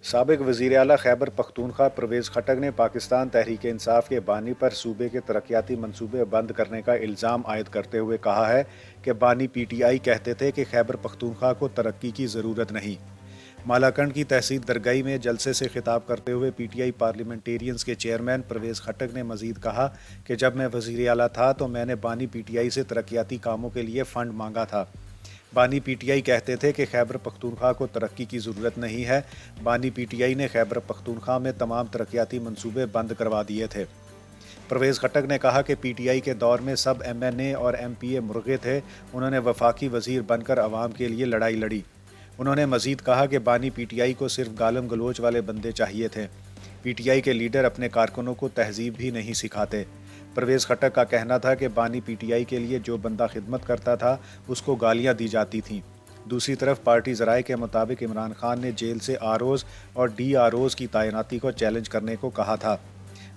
سابق وزیر اعلیٰ خیبر پختونخوا پرویز خٹک نے پاکستان تحریک انصاف کے بانی پر صوبے کے ترقیاتی منصوبے بند کرنے کا الزام عائد کرتے ہوئے کہا ہے کہ بانی پی ٹی آئی کہتے تھے کہ خیبر پختونخوا کو ترقی کی ضرورت نہیں۔ مالاکنڈ کی تحصیل درگئی میں جلسے سے خطاب کرتے ہوئے پی ٹی آئی پارلیمنٹیرینز کے چیئرمین پرویز خٹک نے مزید کہا کہ جب میں وزیر اعلیٰ تھا تو میں نے بانی پی ٹی آئی سے ترقیاتی کاموں کے لیے فنڈ مانگا تھا۔ بانی پی ٹی آئی کہتے تھے کہ خیبر پختونخوا کو ترقی کی ضرورت نہیں ہے۔ بانی پی ٹی آئی نے خیبر پختونخوا میں تمام ترقیاتی منصوبے بند کروا دیے تھے۔ پرویز خٹک نے کہا کہ پی ٹی آئی کے دور میں سب ایم این اے اور ایم پی اے مرغے تھے، انہوں نے وفاقی وزیر بن کر عوام کے لیے لڑائی لڑی۔ انہوں نے مزید کہا کہ بانی پی ٹی آئی کو صرف گالم گلوچ والے بندے چاہیے تھے۔ پی ٹی آئی کے لیڈر اپنے کارکنوں کو تہذیب بھی نہیں سکھاتے۔ پرویز خٹک کا کہنا تھا کہ بانی پی ٹی آئی کے لیے جو بندہ خدمت کرتا تھا اس کو گالیاں دی جاتی تھیں۔ دوسری طرف پارٹی ذرائع کے مطابق عمران خان نے جیل سے آر اوز اور ڈی آر اوز کی تعیناتی کو چیلنج کرنے کو کہا تھا۔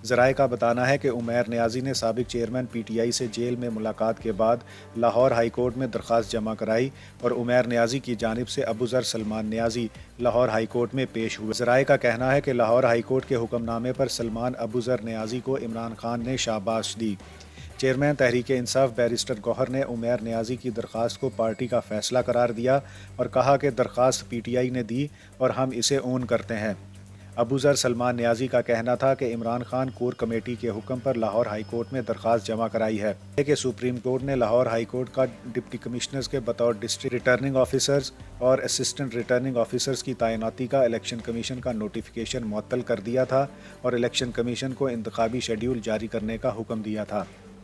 ذرائع کا بتانا ہے کہ عمیر نیازی نے سابق چیئرمین پی ٹی آئی سے جیل میں ملاقات کے بعد لاہور ہائی کورٹ میں درخواست جمع کرائی اور عمیر نیازی کی جانب سے ابوذر سلمان نیازی لاہور ہائی کورٹ میں پیش ہوئے۔ ذرائع کا کہنا ہے کہ لاہور ہائی کورٹ کے حکم نامے پر سلمان ابوذر نیازی کو عمران خان نے شاباش دی۔ چیئرمین تحریک انصاف بیرسٹر گوہر نے عمیر نیازی کی درخواست کو پارٹی کا فیصلہ قرار دیا اور کہا کہ درخواست پی ٹی آئی نے دی اور ہم اسے اون کرتے ہیں۔ ابوذر سلمان نیازی کا کہنا تھا کہ عمران خان کور کمیٹی کے حکم پر لاہور ہائی کورٹ میں درخواست جمع کرائی ہے کہ سپریم کورٹ نے لاہور ہائی کورٹ کا ڈپٹی کمشنرز کے بطور ڈسٹرکٹ ریٹرننگ آفیسرز اور اسسٹنٹ ریٹرننگ آفیسرز کی تعیناتی کا الیکشن کمیشن کا نوٹیفیکیشن معطل کر دیا تھا اور الیکشن کمیشن کو انتخابی شیڈیول جاری کرنے کا حکم دیا تھا۔